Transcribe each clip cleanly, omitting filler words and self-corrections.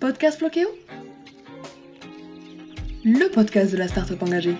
Podcast Floqueo, le podcast de la start-up engagée.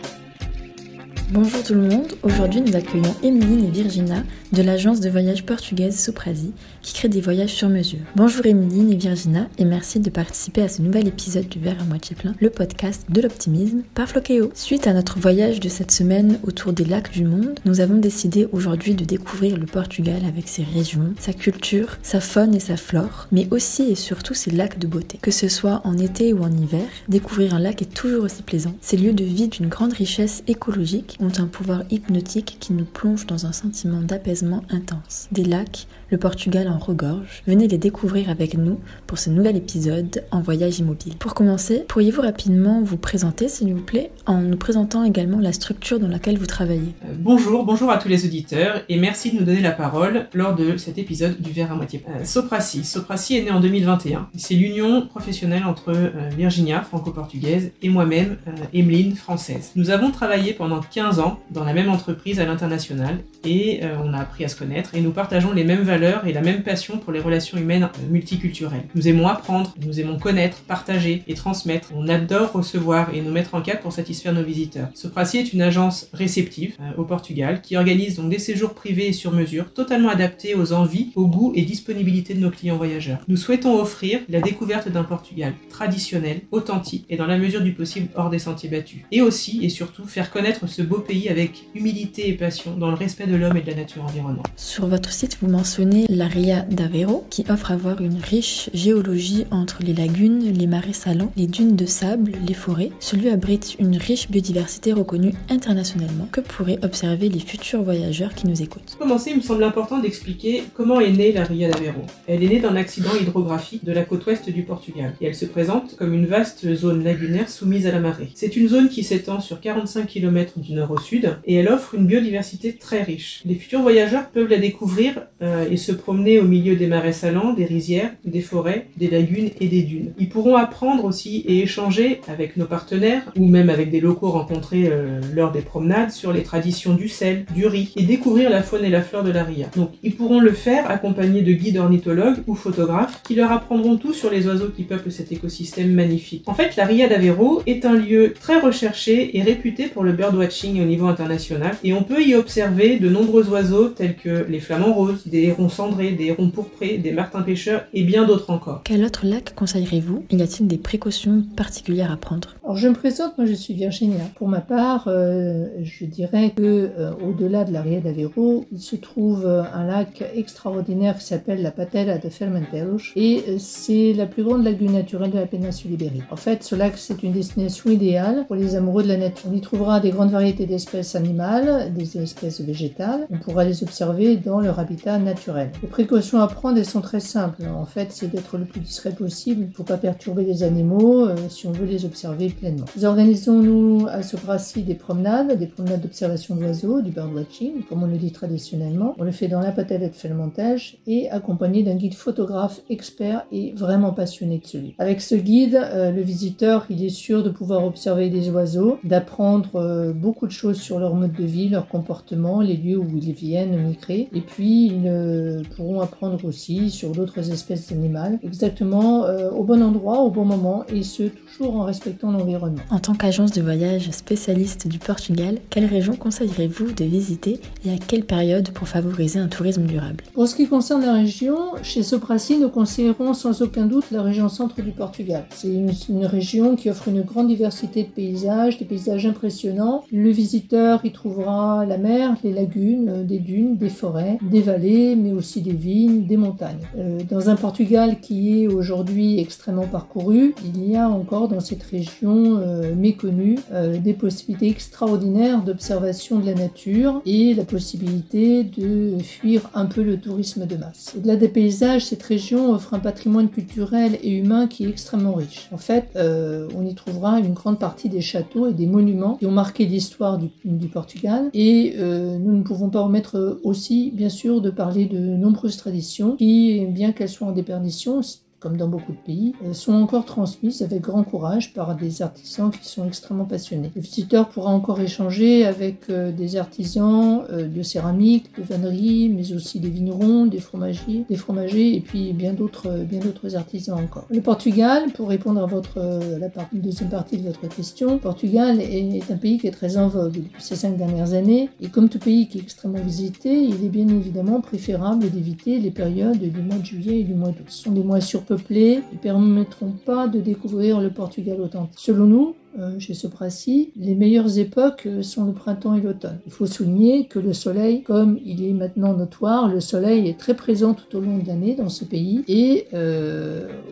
Bonjour tout le monde, aujourd'hui nous accueillons Emeline et Virginia de l'agence de voyage portugaise Soprasi qui crée des voyages sur mesure. Bonjour Emeline et Virginia et merci de participer à ce nouvel épisode du Verre à moitié plein, le podcast de l'optimisme par Floqueo. Suite à notre voyage de cette semaine autour des lacs du monde, nous avons décidé aujourd'hui de découvrir le Portugal avec ses régions, sa culture, sa faune et sa flore, mais aussi et surtout ses lacs de beauté. Que ce soit en été ou en hiver, découvrir un lac est toujours aussi plaisant. Ces lieux de vie d'une grande richesse écologique ont un pouvoir hypnotique qui nous plonge dans un sentiment d'apaisement intense. Des lacs, le Portugal en regorge. Venez les découvrir avec nous pour ce nouvel épisode en voyage immobile. Pour commencer, pourriez-vous rapidement vous présenter, s'il vous plaît, en nous présentant également la structure dans laquelle vous travaillez. Bonjour à tous les auditeurs et merci de nous donner la parole lors de cet épisode du Verre à moitié plein. Soprasi est né en 2021. C'est l'union professionnelle entre Virginia, franco-portugaise, et moi-même, Emeline, française. Nous avons travaillé pendant 15 ans dans la même entreprise à l'international et on a appris à se connaître et nous partageons les mêmes valeurs et la même passion pour les relations humaines multiculturelles. Nous aimons apprendre, nous aimons connaître, partager et transmettre. On adore recevoir et nous mettre en cadre pour satisfaire nos visiteurs. Soprasi est une agence réceptive au Portugal qui organise donc des séjours privés et sur mesure totalement adaptés aux envies, aux goûts et disponibilités de nos clients voyageurs. Nous souhaitons offrir la découverte d'un Portugal traditionnel, authentique et dans la mesure du possible hors des sentiers battus. Et aussi et surtout faire connaître ce beau pays avec humilité et passion dans le respect de l'homme et de la nature environnante. Sur votre site, vous mentionnez la Ria d'Aveiro qui offre à voir une riche géologie entre les lagunes, les marais salants, les dunes de sable, les forêts. Ce lieu abrite une riche biodiversité reconnue internationalement que pourraient observer les futurs voyageurs qui nous écoutent. Pour commencer, il me semble important d'expliquer comment est née la Ria d'Aveiro. Elle est née d'un accident hydrographique de la côte ouest du Portugal et elle se présente comme une vaste zone lagunaire soumise à la marée. C'est une zone qui s'étend sur 45 km du nord au sud et elle offre une biodiversité très riche. Les futurs voyageurs peuvent la découvrir et se promener au milieu des marais salants, des rizières, des forêts, des lagunes et des dunes. Ils pourront apprendre aussi et échanger avec nos partenaires ou même avec des locaux rencontrés lors des promenades sur les traditions du sel, du riz et découvrir la faune et la flore de la Ria. Donc ils pourront le faire accompagnés de guides ornithologues ou photographes qui leur apprendront tout sur les oiseaux qui peuplent cet écosystème magnifique. En fait, la Ria d'Aveiro est un lieu très recherché et réputé pour le birdwatching au niveau international et on peut y observer de nombreux oiseaux tels que les flamants roses, des hérons cendrés, des hérons pourprés, des martins pêcheurs et bien d'autres encore. Quel autre lac conseillerez-vous ? Y a-t-il des précautions particulières à prendre ? Alors je me présente, moi je suis Virginia. Pour ma part, je dirais que au-delà de la Ria d'Aveiro, il se trouve un lac extraordinaire qui s'appelle la Patela de Fermenteros et c'est la plus grande lagune naturelle de la péninsule ibérique. En fait, ce lac c'est une destination idéale pour les amoureux de la nature. On y trouvera des grandes variétés d'espèces animales, des espèces végétales. On pourra les observer dans leur habitat naturel. Les précautions à prendre, elles sont très simples. En fait, c'est d'être le plus discret possible. Il ne faut pas perturber les animaux si on veut les observer pleinement. Nous organisons, nous, à Soprasi, des promenades d'observation d'oiseaux, du birdwatching, comme on le dit traditionnellement. On le fait dans la Patela de Fermenteros et accompagné d'un guide photographe expert et vraiment passionné de celui. Avec ce guide, le visiteur, il est sûr de pouvoir observer des oiseaux, d'apprendre beaucoup de choses sur leur mode de vie, leur comportement, les lieux où ils viennent migrer. Et puis, ils pourront apprendre aussi sur d'autres espèces animales, exactement au bon endroit, au bon moment, et ce, toujours en respectant l'environnement. En tant qu'agence de voyage spécialiste du Portugal, quelle région conseillerez-vous de visiter et à quelle période pour favoriser un tourisme durable ? Pour ce qui concerne la région, chez Soprasi, nous conseillerons sans aucun doute la région centre du Portugal. C'est une région qui offre une grande diversité de paysages, des paysages impressionnants. Le visiteur y trouvera la mer, les lagunes, des dunes, des forêts, des vallées, mais aussi des vignes, des montagnes. Dans un Portugal qui est aujourd'hui extrêmement parcouru, il y a encore dans cette région méconnue des possibilités extraordinaires d'observation de la nature et la possibilité de fuir un peu le tourisme de masse. Au-delà des paysages, cette région offre un patrimoine culturel et humain qui est extrêmement riche. En fait, on y trouvera une grande partie des châteaux et des monuments qui ont marqué l'histoire du Portugal et nous ne pouvons pas omettre aussi, bien sûr, de parler de nombreuses traditions qui, bien qu'elles soient en déperdition, comme dans beaucoup de pays, sont encore transmises avec grand courage par des artisans qui sont extrêmement passionnés. Le visiteur pourra encore échanger avec des artisans de céramique, de vannerie, mais aussi des vignerons, des fromagers et puis bien d'autres artisans encore. Le Portugal, pour répondre à la deuxième partie de votre question, Portugal est un pays qui est très en vogue depuis ces 5 dernières années, et comme tout pays qui est extrêmement visité, il est bien évidemment préférable d'éviter les périodes du mois de juillet et du mois d'août. Ce sont des mois surpeuplés qui ne permettront pas de découvrir le Portugal authentique. Selon nous, chez Soprassi, les meilleures époques sont le printemps et l'automne. Il faut souligner que le soleil, comme il est maintenant notoire, le soleil est très présent tout au long de l'année dans ce pays, et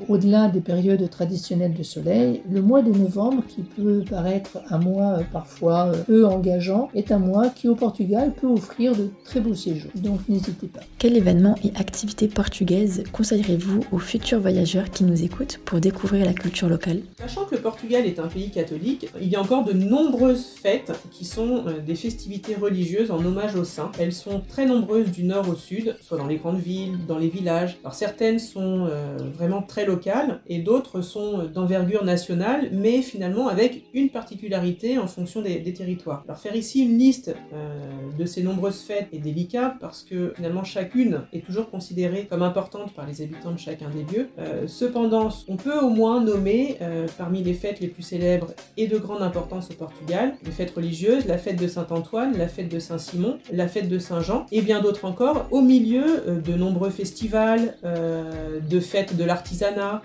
au-delà des périodes traditionnelles de soleil, le mois de novembre, qui peut paraître un mois parfois peu engageant, est un mois qui au Portugal peut offrir de très beaux séjours. Donc n'hésitez pas. Quel événement et activité portugaise conseillerez-vous aux futurs voyageurs qui nous écoutent pour découvrir la culture locale? Sachant que le Portugal est un pays catholique, il y a encore de nombreuses fêtes qui sont des festivités religieuses en hommage aux saints. Elles sont très nombreuses du nord au sud, soit dans les grandes villes, dans les villages. Alors certaines sont vraiment très locales et d'autres sont d'envergure nationale, mais finalement avec une particularité en fonction des territoires. Alors faire ici une liste de ces nombreuses fêtes est délicat parce que finalement chacune est toujours considérée comme importante par les habitants de chacun des lieux. Cependant, on peut au moins nommer parmi les fêtes les plus célèbres et de grande importance au Portugal, les fêtes religieuses, la fête de Saint-Antoine, la fête de Saint-Simon, la fête de Saint-Jean et bien d'autres encore, au milieu de nombreux festivals, de fêtes de l'artisanat.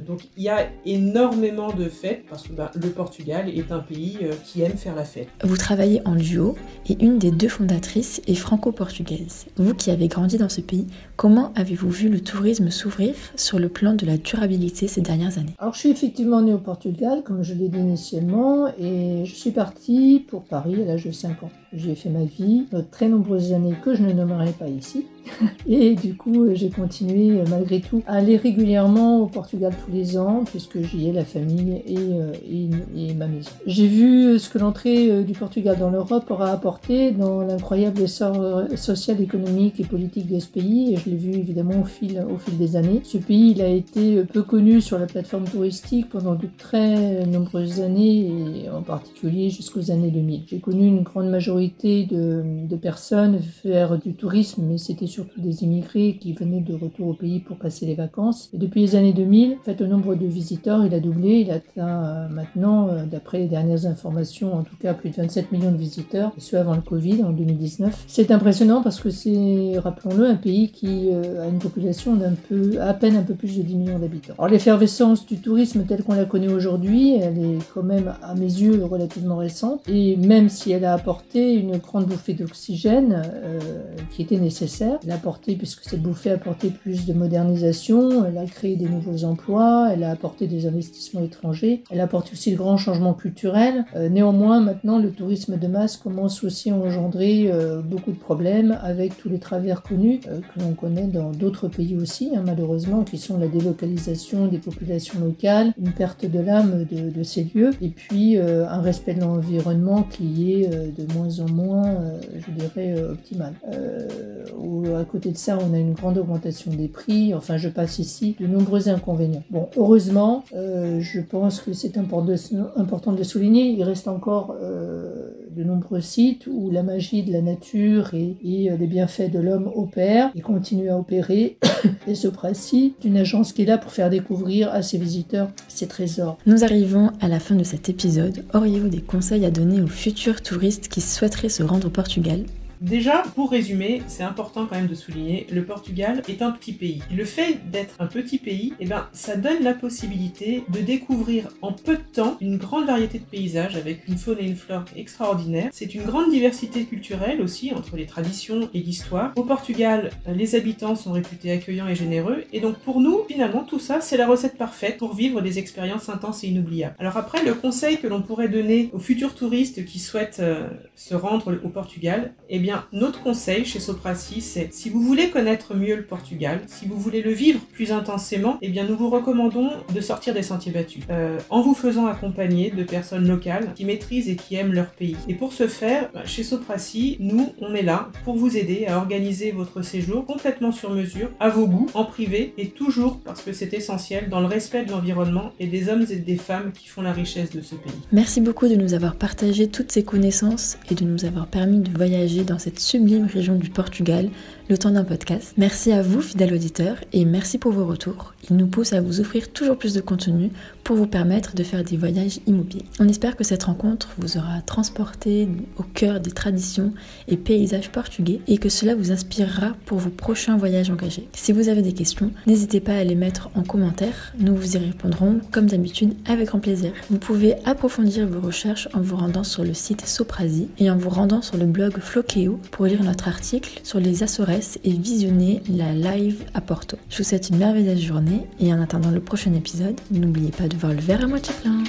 Donc il y a énormément de fêtes parce que le Portugal est un pays qui aime faire la fête. Vous travaillez en duo et une des 2 fondatrices est franco-portugaise. Vous qui avez grandi dans ce pays, comment avez-vous vu le tourisme s'ouvrir sur le plan de la durabilité ces dernières années? Alors je suis effectivement née au Portugal, comme je l'ai dit initialement, et je suis partie pour Paris à l'âge de 5 ans. J'y ai fait ma vie, de très nombreuses années que je ne nommerai pas ici. Et du coup, j'ai continué malgré tout à aller régulièrement au Portugal tous les ans, puisque j'y ai la famille et ma maison. J'ai vu ce que l'entrée du Portugal dans l'Europe aura apporté dans l'incroyable essor social, économique et politique de ce pays, et je l'ai vu évidemment au fil des années. Ce pays, il a été peu connu sur la plateforme touristique pendant de très nombreuses années, et en particulier jusqu'aux années 2000. J'ai connu une grande majorité de personnes faire du tourisme, mais c'était surtout des immigrés qui venaient de retour au pays pour passer les vacances. Et depuis les années 2000, en fait, le nombre de visiteurs, il a doublé. Il atteint maintenant, d'après les dernières informations, en tout cas plus de 27 millions de visiteurs, et ce avant le Covid, en 2019. C'est impressionnant parce que c'est, rappelons-le, un pays qui a une population à peine un peu plus de 10 millions d'habitants. Alors l'effervescence du tourisme telle qu'on la connaît aujourd'hui, elle est quand même, à mes yeux, relativement récente. Et même si elle a apporté une grande bouffée d'oxygène qui était nécessaire, elle a apporté, puisque cette bouffée a apporté plus de modernisation, elle a créé des nouveaux emplois, elle a apporté des investissements étrangers, elle a apporté aussi de grands changements culturels. Néanmoins, maintenant, le tourisme de masse commence aussi à engendrer beaucoup de problèmes avec tous les travers connus que l'on connaît dans d'autres pays aussi, malheureusement, qui sont la délocalisation des populations locales, une perte de l'âme de ces lieux, et puis un respect de l'environnement qui est de moins en moins, je dirais, optimal. À côté de ça, on a une grande augmentation des prix. Enfin, je passe ici de nombreux inconvénients. Bon, heureusement, je pense que c'est important de souligner, il reste encore de nombreux sites où la magie de la nature et les bienfaits de l'homme opèrent et continuent à opérer. Et Soprassi, une agence qui est là pour faire découvrir à ses visiteurs ses trésors. Nous arrivons à la fin de cet épisode. Auriez-vous des conseils à donner aux futurs touristes qui souhaiteraient se rendre au Portugal ? Déjà, pour résumer, c'est important quand même de souligner, le Portugal est un petit pays. Le fait d'être un petit pays, ça donne la possibilité de découvrir en peu de temps une grande variété de paysages avec une faune et une flore extraordinaires. C'est une grande diversité culturelle aussi entre les traditions et l'histoire. Au Portugal, les habitants sont réputés accueillants et généreux, et donc pour nous, finalement, tout ça, c'est la recette parfaite pour vivre des expériences intenses et inoubliables. Alors après, le conseil que l'on pourrait donner aux futurs touristes qui souhaitent se rendre au Portugal, bien, notre conseil chez Sopracy, c'est si vous voulez connaître mieux le Portugal, si vous voulez le vivre plus intensément, eh bien, nous vous recommandons de sortir des sentiers battus, en vous faisant accompagner de personnes locales qui maîtrisent et qui aiment leur pays. Et pour ce faire, chez Sopracy, nous, on est là pour vous aider à organiser votre séjour complètement sur mesure, à vos goûts, en privé, et toujours, parce que c'est essentiel, dans le respect de l'environnement et des hommes et des femmes qui font la richesse de ce pays. Merci beaucoup de nous avoir partagé toutes ces connaissances et de nous avoir permis de voyager dans cette sublime région du Portugal le temps d'un podcast. Merci à vous, fidèles auditeurs, et merci pour vos retours. Ils nous poussent à vous offrir toujours plus de contenu pour vous permettre de faire des voyages immobiles. On espère que cette rencontre vous aura transporté au cœur des traditions et paysages portugais et que cela vous inspirera pour vos prochains voyages engagés. Si vous avez des questions, n'hésitez pas à les mettre en commentaire. Nous vous y répondrons, comme d'habitude, avec grand plaisir. Vous pouvez approfondir vos recherches en vous rendant sur le site Sopracy et en vous rendant sur le blog Floqueo pour lire notre article sur les Açores et visionner la live à Porto. Je vous souhaite une merveilleuse journée et en attendant le prochain épisode, n'oubliez pas de voir le verre à moitié plein.